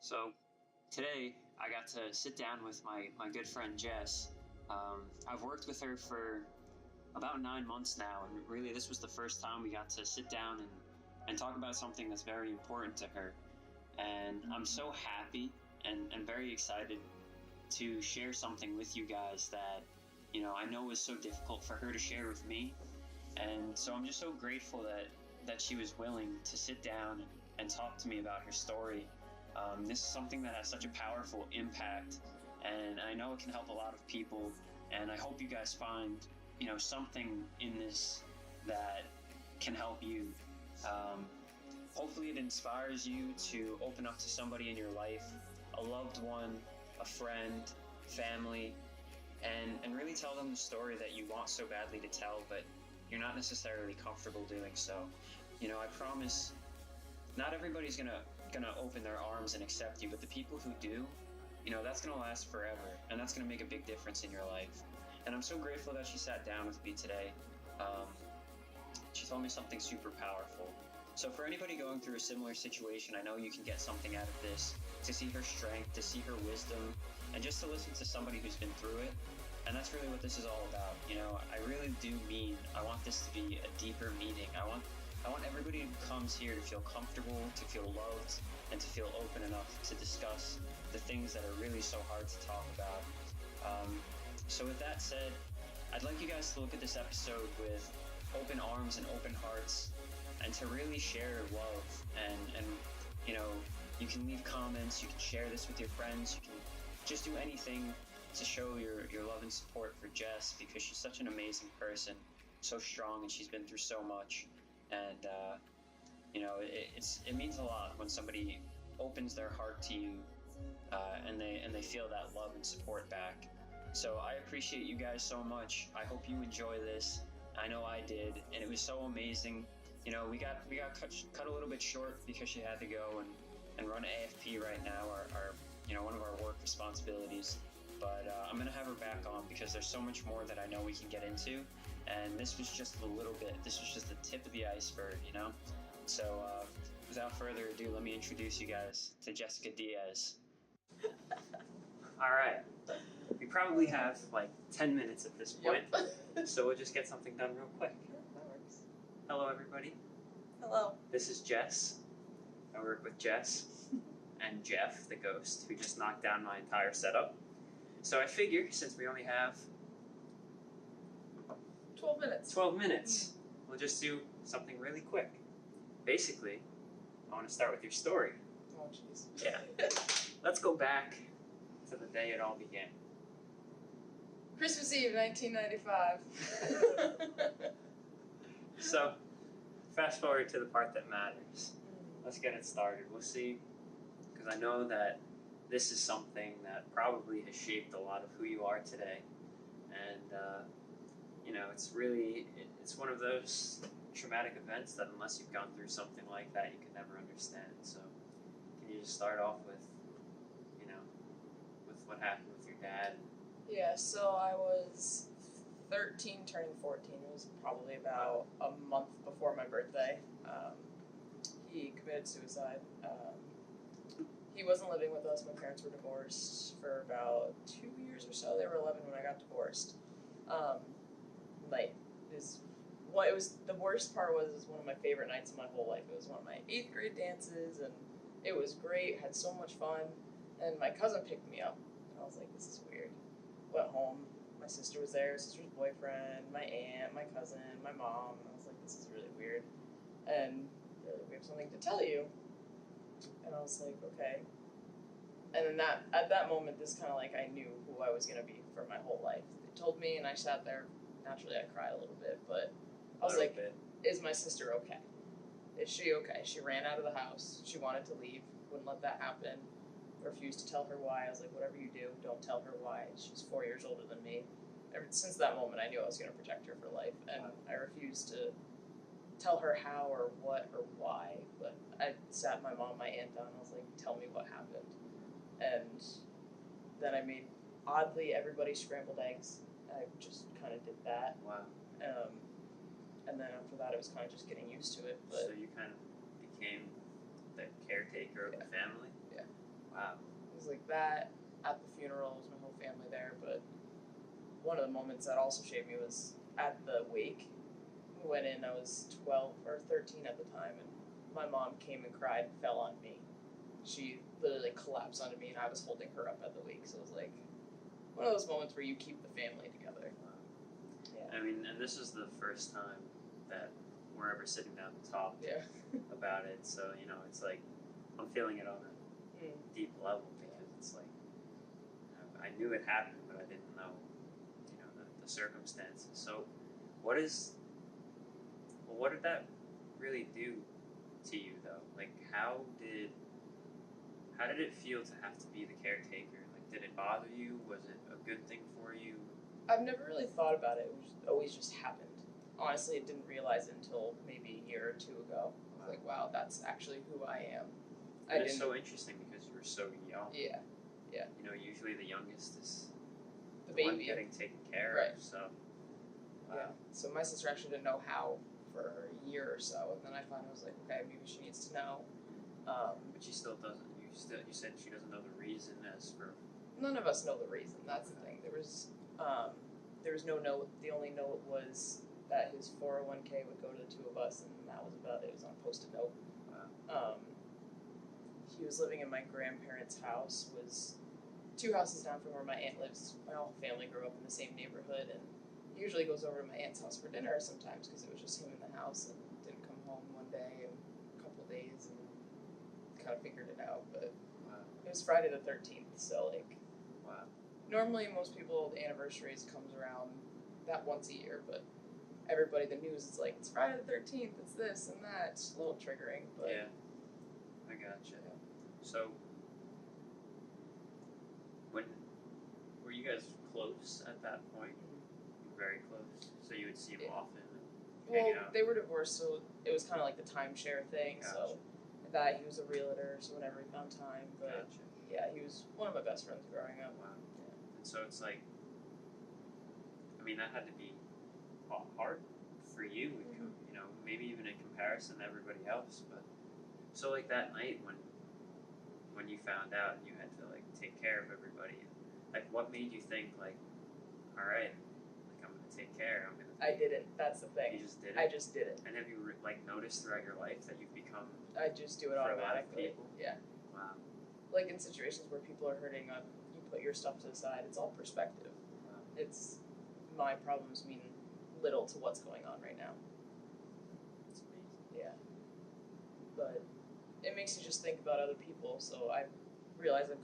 So today I got to sit down with my good friend Jess. I've worked with her for about 9 months now, and really this was the first time we got to sit down and talk about something that's very important to her. And I'm so happy and very excited to share something with you guys that, I know was so difficult for her to share with me. And so I'm just so grateful that she was willing to sit down and talk to me about her story. This is something that has such a powerful impact, and I know it can help a lot of people, and I hope you guys find, something in this that can help you. Hopefully it inspires you to open up to somebody in your life, a loved one, a friend, family, and really tell them the story that you want so badly to tell, but you're not necessarily comfortable doing so. I promise not everybody's gonna open their arms and accept you, but the people who do, that's gonna last forever, and that's gonna make a big difference in your life. And I'm so grateful that she sat down with me today. She told me something super powerful. So for anybody going through a similar situation, I know you can get something out of this, to see her strength, to see her wisdom, and just to listen to somebody who's been through it. And that's really what this is all about. I really do mean, I want this to be a deeper meeting. I want everybody who comes here to feel comfortable, to feel loved, and to feel open enough to discuss the things that are really so hard to talk about. So with that said, I'd like you guys to look at this episode with open arms and open hearts, and to really share love. And you can leave comments, you can share this with your friends, you can just do anything to show your love and support for Jess, because she's such an amazing person, so strong, and she's been through so much. And it means a lot when somebody opens their heart to you, and they feel that love and support back. So I appreciate you guys so much. I hope you enjoy this. I know I did, and it was so amazing. We got cut a little bit short because she had to go and run AFP right now, our one of our work responsibilities. But I'm gonna have her back on because there's so much more that I know we can get into. And this was just a little bit. This was just the tip of the iceberg, So without further ado, let me introduce you guys to Jessica Diaz. All right. We probably have like 10 minutes at this point, so we'll just get something done real quick. That works. Hello, everybody. Hello. This is Jess. I work with Jess and Jeff, the ghost, who just knocked down my entire setup. So I figure, since we only have 12 minutes. 12 minutes. We'll just do something really quick. Basically, I want to start with your story. Oh, jeez. Yeah. Let's go back to the day it all began. Christmas Eve, 1995. So, fast forward to the part that matters. Let's get it started. We'll see, because I know that this is something that probably has shaped a lot of who you are today. And, it's one of those traumatic events that unless you've gone through something like that, you can never understand. So, can you just start off with, with what happened with your dad? Yeah, so I was 13 turning 14. It was probably about a month before my birthday. He committed suicide. He wasn't living with us. My parents were divorced for about 2 years or so. They were 11 when I got divorced. The worst part was it was one of my favorite nights of my whole life. It was one of my 8th grade dances, and it was great. Had so much fun. And my cousin picked me up. And I was like, this is weird. Went home. My sister was there, sister's boyfriend, my aunt, my cousin, my mom. And I was like, this is really weird. And they're like, we have something to tell you. And I was like, okay. And then at that moment, this kind of like I knew who I was going to be for my whole life. They told me, and I sat there. Naturally, I cried a little bit, but I was like, is my sister okay? Is she okay? She ran out of the house. She wanted to leave. Wouldn't let that happen. Refused to tell her why. I was like, whatever you do, don't tell her why. She's 4 years older than me. Ever since that moment, I knew I was going to protect her for life, and I refused to tell her how or what or why. But I sat my mom, my aunt down, and I was like, tell me what happened. And then I made, oddly, everybody scrambled eggs. I just kind of did that. Wow. And then after that, it was kind of just getting used to it. But so you kind of became the caretaker of the family? Yeah. Wow. was like that. At the funeral, was my whole family there. But one of the moments that also shaped me was at the wake. We went in. I was 12 or 13 at the time, and my mom came and cried, and fell on me. She literally collapsed onto me, and I was holding her up at the wake. So it was like one of those moments where you keep the family together. I mean, and this is the first time that we're ever sitting down to talk about it. So, you know, it's like I'm feeling it on a deep level because it's like I knew it happened, but I didn't know, you know, the circumstances. So, what did that really do to you, though? Like, how did it feel to have to be the caretaker? Like, did it bother you? Was it a good thing for you? I've never really thought about it. It was always just happened. Honestly, I didn't realize it until maybe a year or two ago. I was like, wow, that's actually who I am. It's so interesting because you were so young. Yeah. You know, usually the youngest is the one baby getting taken care of. So. Yeah. So my sister actually didn't know how for a year or so, and then I finally was like, okay, maybe she needs to know. But she still doesn't. You said she doesn't know the reason as for. None of us know the reason. That's the thing. There was no note. The only note was that his 401k would go to the two of us, and that was about it. It was on a post-it note. Wow. He was living in my grandparents' house. Was 2 houses down from where my aunt lives. My whole family grew up in the same neighborhood, and he usually goes over to my aunt's house for dinner sometimes because it was just him in the house and didn't come home one day and a couple of days and kind of figured it out. But it was Friday the 13th, so like. Wow. Normally, most people, the anniversaries comes around that once a year, but everybody, the news is like, it's Friday the 13th, it's this and that. It's a little triggering, but. Yeah. I gotcha. Yeah. So, were you guys close at that point? Very close. So you would see him often and hang out? They were divorced, so it was kind of like the timeshare thing, so that he was a realtor, so whenever he found time, but yeah, he was one of my best friends growing up. Wow. And so it's like, I mean, that had to be hard for you, you know, maybe even in comparison to everybody else. But so like that night when you found out and you had to like take care of everybody, like what made you think like, all right, like I'm gonna take care. I didn't. That's the thing. You just did it. I just did it. And have you like noticed throughout your life that you've become? I just do it automatically. Yeah. Wow. Like in situations where people are hurting, you put your stuff to the side. It's all perspective. Wow. It's my problems mean little to what's going on right now. It's amazing. Yeah. But it makes you just think about other people. So I realize I've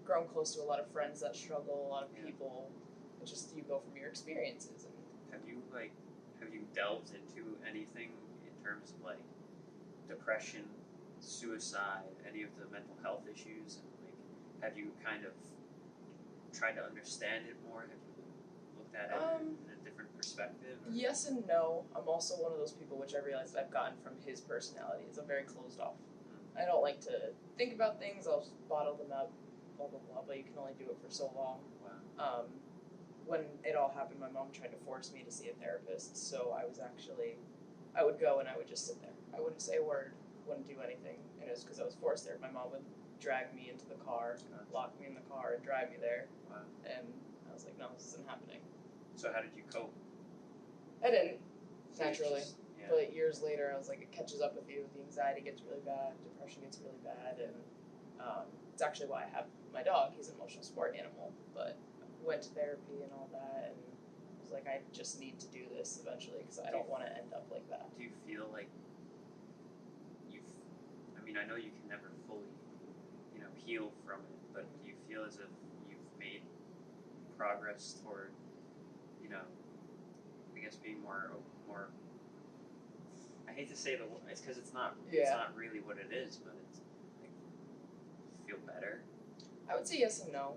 grown close to a lot of friends that struggle, a lot of people. It's just you go from your experiences. And have you delved into anything in terms of like depression, suicide, any of the mental health issues, and like have you kind of tried to understand it more? Have you looked at it in a different perspective? Or? Yes and no. I'm also one of those people, which I realized I've gotten from his personality, is I'm very closed off. I don't like to think about things. I'll just bottle them up, blah blah blah. But you can only do it for so long. Wow. When it all happened, my mom tried to force me to see a therapist. So I would go and I would just sit there. I wouldn't say a word, wouldn't do anything. And it was because I was forced there. My mom would drag me into the car, lock me in the car, and drive me there. Wow. And I was like, no, this isn't happening. So how did you cope? I didn't, naturally. Yeah. But years later, I was like, it catches up with you. The anxiety gets really bad. Depression gets really bad. And it's actually why I have my dog. He's an emotional support animal. But went to therapy and all that, and was like, I just need to do this eventually because I don't want to end up like that. Do you feel like I know you can never fully, you know, heal from it, but do you feel as if you've made progress toward, you know, I guess being more, I hate to say it's because it's not really what it is, but it's like, feel better? I would say yes and no.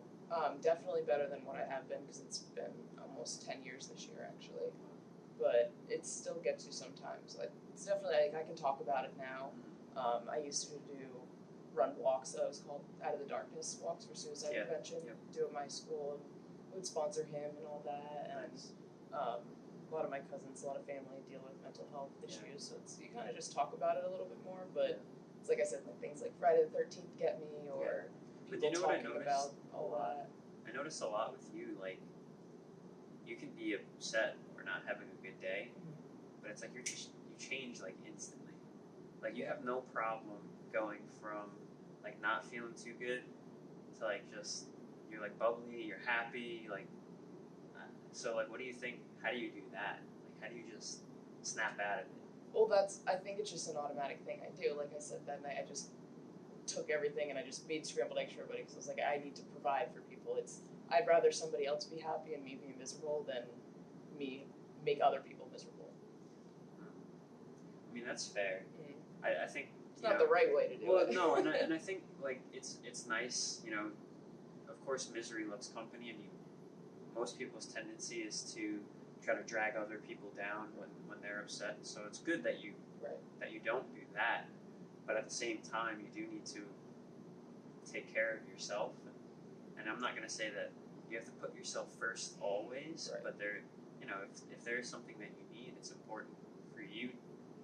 Definitely better than what I have been because it's been almost 10 years this year actually, but it still gets you sometimes. Like, it's definitely, like, I can talk about it now. I used to run walks that was called Out of the Darkness walks for suicide prevention. Do at my school and would sponsor him and all that. And a lot of my cousins, a lot of family deal with mental health issues, so you kind of just talk about it a little bit more. But it's like I said, like things like Friday the 13th get me, or But people you know what I talking noticed? about a lot. I noticed a lot with you, like, you can be upset or not having a good day, but it's like you change, like, instantly. Like, you have no problem going from, like, not feeling too good to, like, just, you're, like, bubbly, you're happy, like, so, like, what do you think, how do you do that? Like, how do you just snap out of it? Well, I think it's just an automatic thing I do. Like I said that night, I just took everything and I just made scrambled eggs for everybody because I was like, I need to provide for people. I'd rather somebody else be happy and me be miserable than me make other people miserable. I mean, that's fair. I think it's not the right way to do it. No, and I think, like, it's nice, you know, of course misery loves company, and most people's tendency is to try to drag other people down when they're upset. So it's good that you don't do that, but at the same time, you do need to take care of yourself. And I'm not going to say that you have to put yourself first always, but you know, if there is something that you need, it's important for you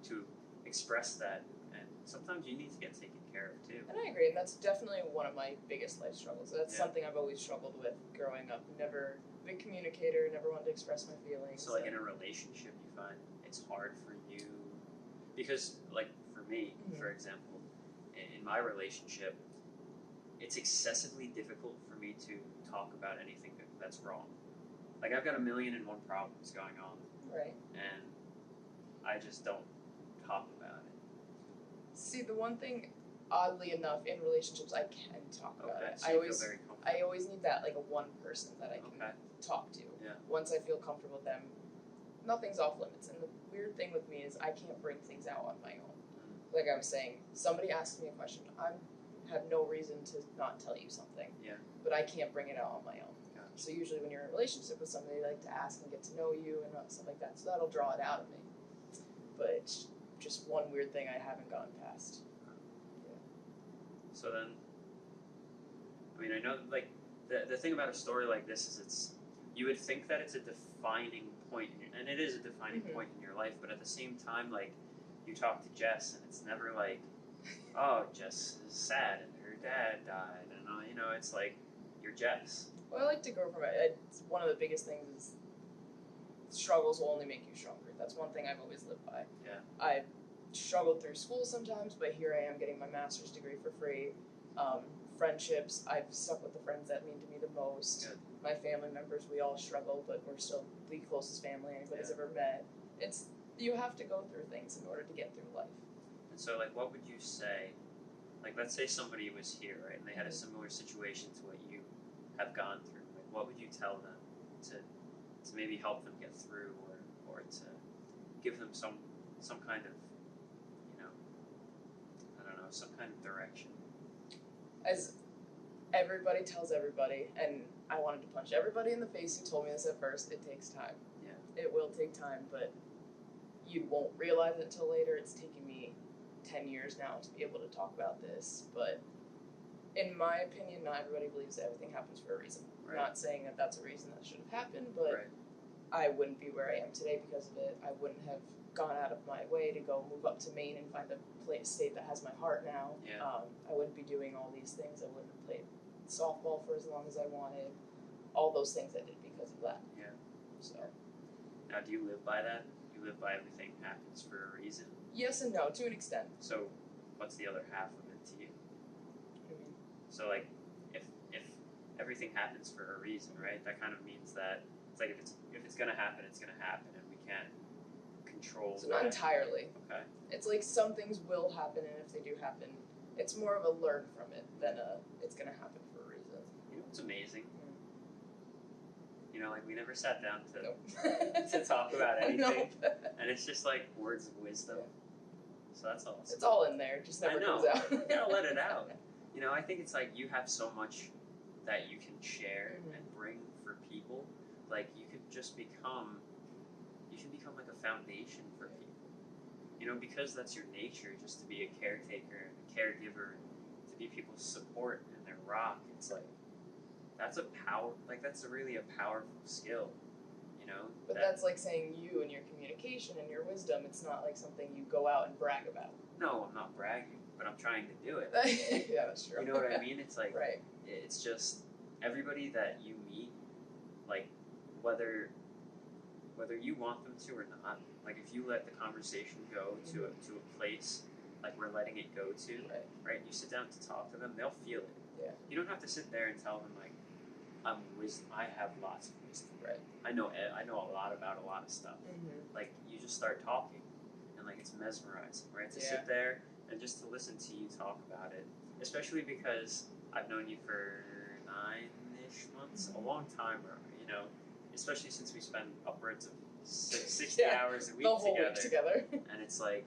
to express that. And sometimes you need to get taken care of too. And I agree, and that's definitely one of my biggest life struggles. That's something I've always struggled with growing up. Never a big communicator, never wanted to express my feelings. So, like, in a relationship, you find it's hard for you, because, like, for me, for example, in my relationship, it's excessively difficult for me to talk about anything that's wrong. Like, I've got 1,000,001 problems going on. Right. And I just don't talk about it. See, the one thing, oddly enough, in relationships, I can talk about it. So you feel very comfortable. I always need that, like, a one person that I can talk to. Yeah. Once I feel comfortable with them, nothing's off limits. And the weird thing with me is I can't bring things out on my own. Like I was saying, somebody asks me a question, I have no reason to not tell you something. Yeah. But I can't bring it out on my own. Gotcha. So usually when you're in a relationship with somebody, they like to ask and get to know you and stuff like that. So that'll draw it out of me. But it's just one weird thing I haven't gotten past. Yeah. So then, I mean, I know, like, the thing about a story like this is you would think that it's a defining point, and it is a defining point in your life, but at the same time, like, you talk to Jess, and it's never like, oh, Jess is sad, and her dad died, and, you know, it's like, you're Jess. Well, I like to grow from it. It's one of the biggest things is struggles will only make you stronger. That's one thing I've always lived by. Yeah. I've struggled through school sometimes, but here I am getting my master's degree for free. Friendships, I've stuck with the friends that mean to me the most. Good. My family members, we all struggle, but we're still the closest family anybody's ever met. You have to go through things in order to get through life. And so, like, what would you say, like, let's say somebody was here, right, and they had a similar situation to what you have gone through. Like, what would you tell them to maybe help them get through, or to give them some kind of, you know, I don't know, some kind of direction? As everybody tells everybody, and I wanted to punch everybody in the face who told me this at first, it takes time. Yeah. It will take time, but you won't realize it until later. It's taken me 10 years now to be able to talk about this, but in my opinion, not everybody believes that everything happens for a reason. Right. I'm not saying that that's a reason that should have happened, but I wouldn't be where I am today because of it. I wouldn't have gone out of my way to go move up to Maine and find a state that has my heart now. Yeah. I wouldn't be doing all these things. I wouldn't have played softball for as long as I wanted. All those things I did because of that. Yeah. So. Now, do you live by that? Do you live by everything happens for a reason? Yes and no, to an extent. So, what's the other half of it to you? What do you mean? So, like, if everything happens for a reason, right? That kind of means that it's like if it's gonna happen, it's gonna happen, and we can't control. So not entirely. Okay. It's like some things will happen, and if they do happen, it's more of a learn from it than it's gonna happen for a reason. You know what's amazing? You know, like, we never sat down to Nope. to talk about anything, Nope. and it's just like words of wisdom. Yeah. So that's awesome. It's all in there, just never comes out. You gotta let it out. You know, I think it's like you have so much that you can share and bring for people. Like, you can become like a foundation for people. You know, because that's your nature, just to be a caretaker and a caregiver, to be people's support and their rock. It's like, that's really a powerful skill, you know? But that's like saying you and your communication and your wisdom, it's not like something you go out and brag about. No, I'm not bragging, but I'm trying to do it. Yeah, that's true. You know what I mean? It's like, Right. it's just everybody that you meet, like whether you want them to or not. Like if you let the conversation go to a place like we're letting it go to, right? You sit down to talk to them, they'll feel it. Yeah. You don't have to sit there and tell them like, I have lots of wisdom. Right. I know a lot about a lot of stuff. Like you just start talking, and like it's mesmerizing, right? To sit there and just to listen to you talk about it, especially because I've known you for 9-ish months, a long time, you know, especially since we spend upwards of 60 hours a week the whole week together. And it's like,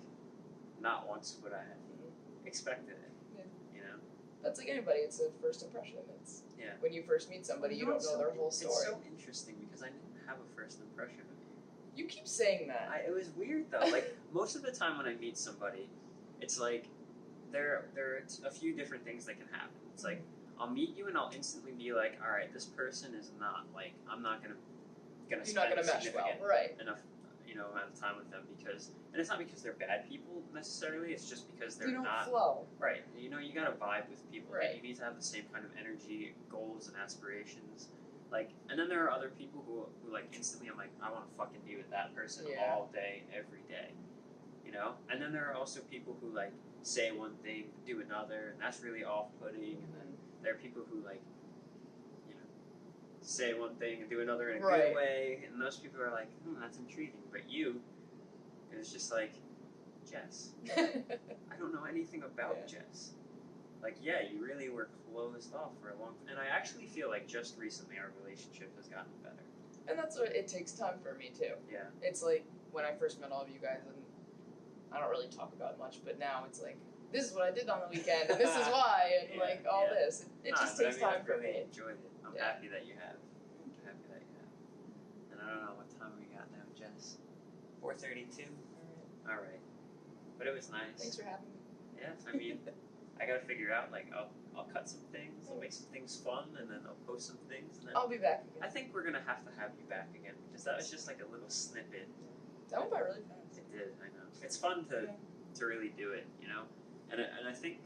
not once would I have expected it. Yeah. You know? That's like anybody, it's a first impression. It's when you first meet somebody, you don't know their whole story. It's so interesting because I didn't have a first impression of you. You keep saying that. It was weird though. Like most of the time when I meet somebody, it's like there are a few different things that can happen. It's like I'll meet you and I'll instantly be like, all right, this person is not like I'm not gonna You're spend not gonna mesh well, right? enough amount of time with them because, and it's not because they're bad people necessarily. It's just because they're you don't not flow. Right. You know, you gotta vibe with people. Right. You need to have the same kind of energy, goals, and aspirations. Like, and then there are other people who like instantly I'm like, I want to fucking be with that person all day, every day. You know. And then there are also people who like say one thing, do another, and that's really off-putting. And then there are people who like, you know, say one thing and do another in a good way, and those people are like, that's intriguing. But you, it's just like, Jess. I don't know anything about Jess. Like, you really were closed off for a long time. And I actually feel like just recently our relationship has gotten better. And that's what it takes time for me too. Yeah. It's like when I first met all of you guys, and I don't really talk about much, but now it's like, this is what I did on the weekend, and this is why, and like all this. It just takes time for me. I've really enjoyed it. I'm happy that you have. I'm happy that you have. And I don't know what time we got now, Jess. 4:32. All right. But it was nice. Thanks for having me. Yeah, I mean, I gotta figure out like I'll cut some things, I'll make some things fun, and then I'll post some things, and then I'll be back again. I think we're gonna have to have you back again because that was just like a little snippet. That went by really fast. It did, I know. It's fun to really do it, you know. And I think,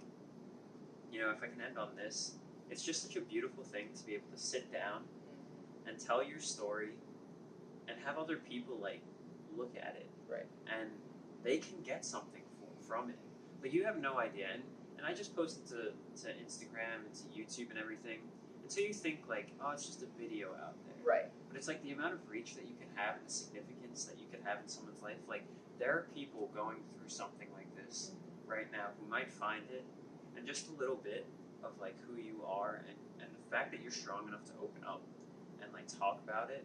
you know, if I can end on this, it's just such a beautiful thing to be able to sit down and tell your story and have other people like look at it, and they can get something from it. Like you have no idea, and I just posted to Instagram and to YouTube and everything until you think like, oh, it's just a video out there. Right. But it's like the amount of reach that you can have and the significance that you can have in someone's life. Like there are people going through something like this right now who might find it, and just a little bit of like who you are and the fact that you're strong enough to open up and like talk about it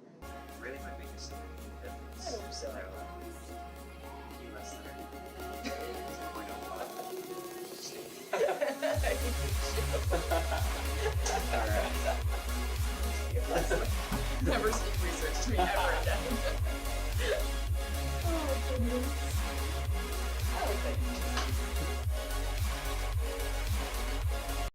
really might make a significant difference. I hope so. In their life. You less than anything. 0.05. Alright. Never speak research to me ever again.